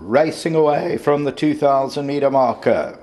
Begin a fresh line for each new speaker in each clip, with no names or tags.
racing away from the 2,000 metre marker.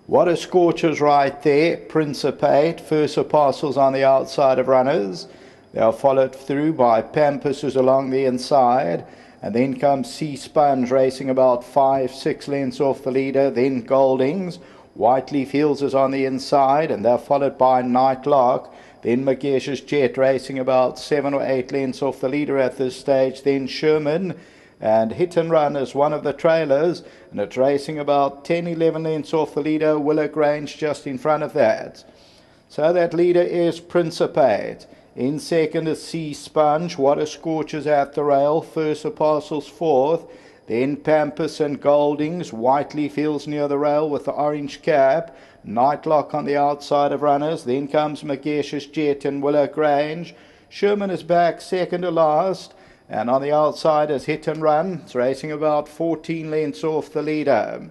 What a scorcher's right there. Principate, first apostles on the outside of runners. They are followed through by PAMPAS, who's along the inside. And then comes Sea Sponge racing about 5-6 lengths off the leader. Then Goldings. Whiteley Fields is on the inside, and they're followed by Nightlock. Then Magesh's Jet racing about 7 or 8 lengths off the leader at this stage. Then Sherman. And Hit and Run is one of the trailers, and it's racing about 10-11 lengths off the leader. Willock Range just in front of that. So that leader is Principate. In second is Sea Sponge. What a Scorcher's at the rail. First Apostles fourth. Then Pampas and Goldings. Whiteley Fields near the rail with the orange cap. Nightlock on the outside of runners. Then comes Magesh's Jet and Willock Range. Sherman is back second to last. And on the outside is Hit and Run. It's racing about 14 lengths off the leader.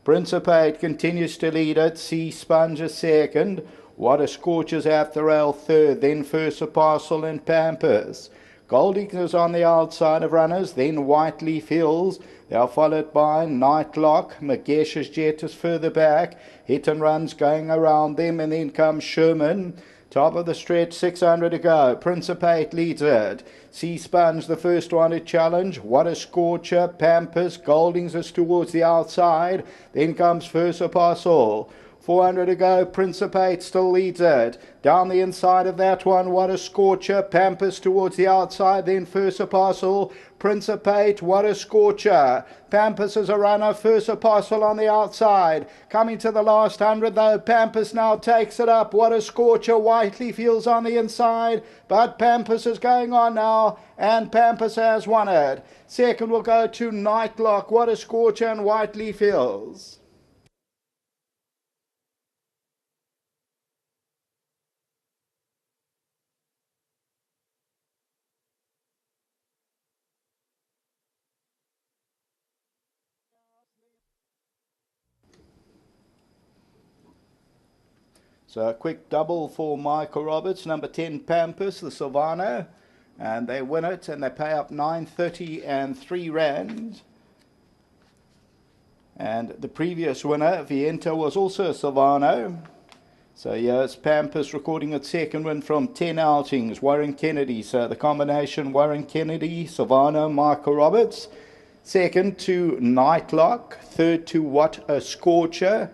Principate continues to lead it. Sea Sponge is second. What a Scorcher's at the rail third. Then First Apostle and Pampas. Goldings is on the outside of runners. Then Whiteley Fields. They are followed by Nightlock. Magesh's Jet is further back. Hit and Run's going around them. And then comes Sherman. Top of the stretch, 600 to go. Principate leads it. Sea Sponge, the first one to challenge. What a Scorcher. Pampas. Goldings is towards the outside. Then comes First Apostle. 400 to go. Principate still leads it. Down the inside of that one, What a Scorcher. Pampas towards the outside. Then First Apostle. Principate. What a Scorcher. Pampas is a runner. First Apostle on the outside. Coming to the last 100 though. Pampas now takes it up. What a Scorcher. Whiteley Fields on the inside. But Pampas is going on now. And Pampas has won it. Second will go to Nightlock. What a Scorcher and Whiteley Fields. So a quick double for Michael Roberts, number 10 Pampas, the Silvano, and they win it and they pay up 930 and 3 rand. And the previous winner, Viento, was also a Silvano. So here's Pampas recording its second win from 10 outings, Warren Kennedy. So the combination Warren Kennedy, Silvano, Michael Roberts. Second to Nightlock, third to What a Scorcher,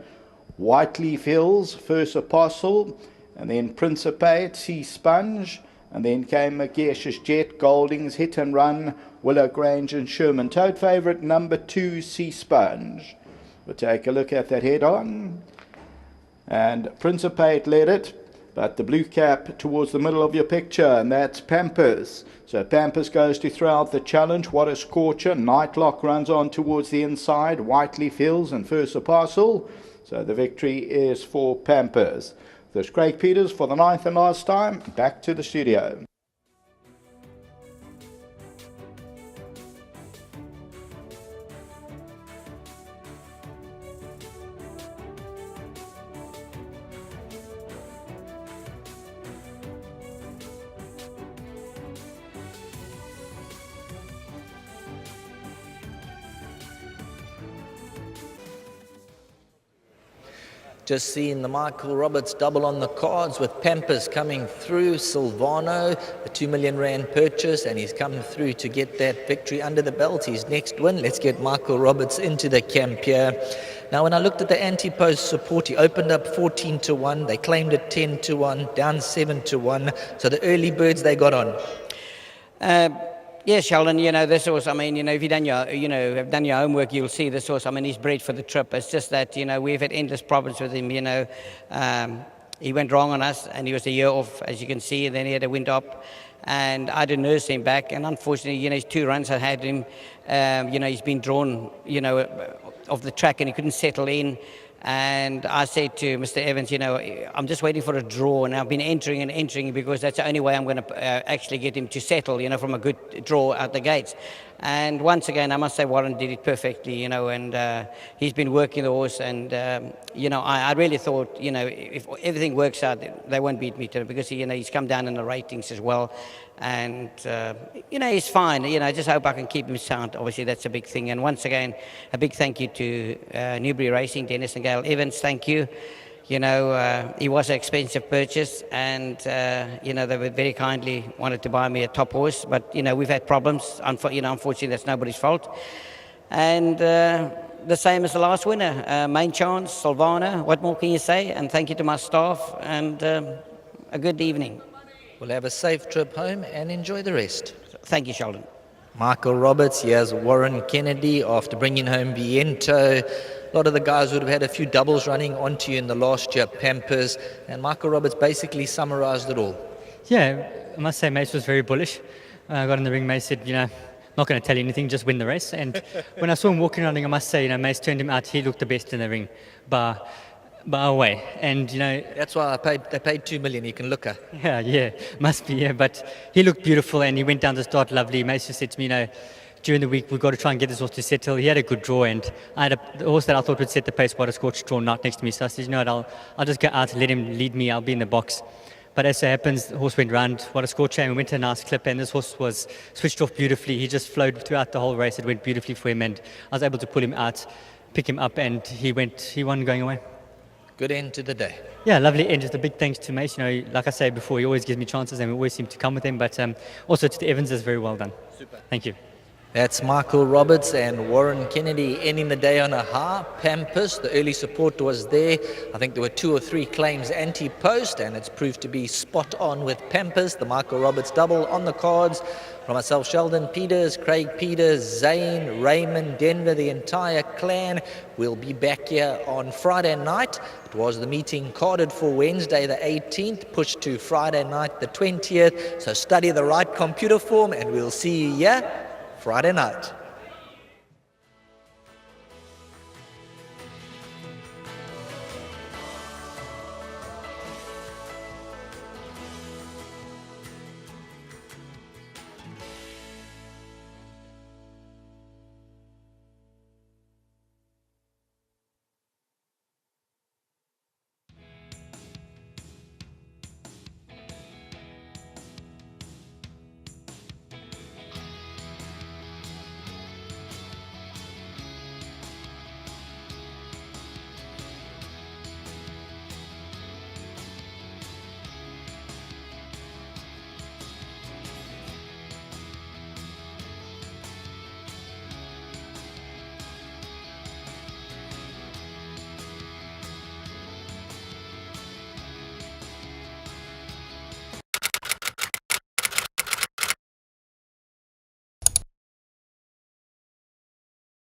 Whiteley Fields, First Apostle, and then Principate, Sea Sponge, and then came Magesh's Jet, Goldings, Hit and Run, Willock Range and Sherman. Tote favourite number 2, Sea Sponge. We'll take a look at that head-on. And Principate led it, but the blue cap towards the middle of your picture, and that's Pampas. So Pampas goes to throw out the challenge. What a Scorcher. Nightlock runs on towards the inside. Whiteley Fields and First Apostle. So the victory is for Pampas. There's Craig Peters for the 9th and last time. Back to the studio.
Just seeing the Michael Roberts double on the cards with Pampas coming through. Silvano, the 2 million rand purchase, and he's come through to get that victory under the belt. His next win. Let's get Michael Roberts into the camp here. Now, when I looked at the anti-post support, he opened up 14 to 1. They claimed it 10 to 1, down 7 to 1. So the early birds they got on.
Yes, Sheldon, this horse, if you've done have done your homework, you'll see this horse, he's bred for the trip. It's just that, we've had endless problems with him, he went wrong on us and he was a year off, as you can see, and then he had a wind up and I had to nurse him back, and unfortunately, his 2 runs I had him, he's been drawn, off the track and he couldn't settle in. And I said to Mr. Evans, I'm just waiting for a draw, and I've been entering because that's the only way I'm going to actually get him to settle, from a good draw out the gates. And once again, I must say Warren did it perfectly, and he's been working the horse, and, I really thought, if everything works out, they won't beat me today because, he's come down in the ratings as well. And, he's fine. I just hope I can keep him sound. Obviously, that's a big thing. And once again, a big thank you to Newbury Racing, Dennis and Gail Evans. Thank you. He was an expensive purchase, and, they were very kindly wanted to buy me a top horse. But, we've had problems. Unfortunately, that's nobody's fault. And the same as the last winner, Main Chance, Silvana. What more can you say? And thank you to my staff, and a good evening.
We'll have a safe trip home and enjoy the rest.
Thank you, Sheldon.
Michael Roberts, here's Warren Kennedy after bringing home Viento. A lot of the guys would have had a few doubles running onto you in the last year, PAMPAS, and Michael Roberts basically summarised it all.
Yeah, I must say Mace was very bullish. I got in the ring, Mace said, not going to tell you anything, just win the race. And when I saw him walking around, I must say, Mace turned him out. He looked the best in the ring, by a way. And
that's why they paid $2 million. You can look at.
Yeah, must be. Yeah, but he looked beautiful, and he went down the start lovely. Mace just said to me, during the week we've got to try and get this horse to settle. He had a good draw, and I had the horse that I thought would set the pace, but a scorched draw not next to me. So I said, I'll just go out and let him lead me. I'll be in the box. But as so happens, the horse went round, what a scorcher, and we went to a nice clip, and this horse was switched off beautifully. He just flowed throughout the whole race. It went beautifully for him, and I was able to pull him out, pick him up, and he won going away.
Good end to the day.
Yeah, lovely end. Just a big thanks to Mace. Like I said before, he always gives me chances, and we always seem to come with him. But also to the Evanses, very well done.
Super.
Thank you.
That's Michael Roberts and Warren Kennedy ending the day on a high. PAMPAS, the early support was there. I think there were 2 or 3 claims anti-post, and it's proved to be spot on with PAMPAS. The Michael Roberts double on the cards. From myself, Sheldon Peters, Craig Peters, Zane, Raymond, Denver, the entire clan. We'll be back here on Friday night. It was the meeting carded for Wednesday the 18th, pushed to Friday night the 20th. So study the right computer form, and we'll see you here Friday night.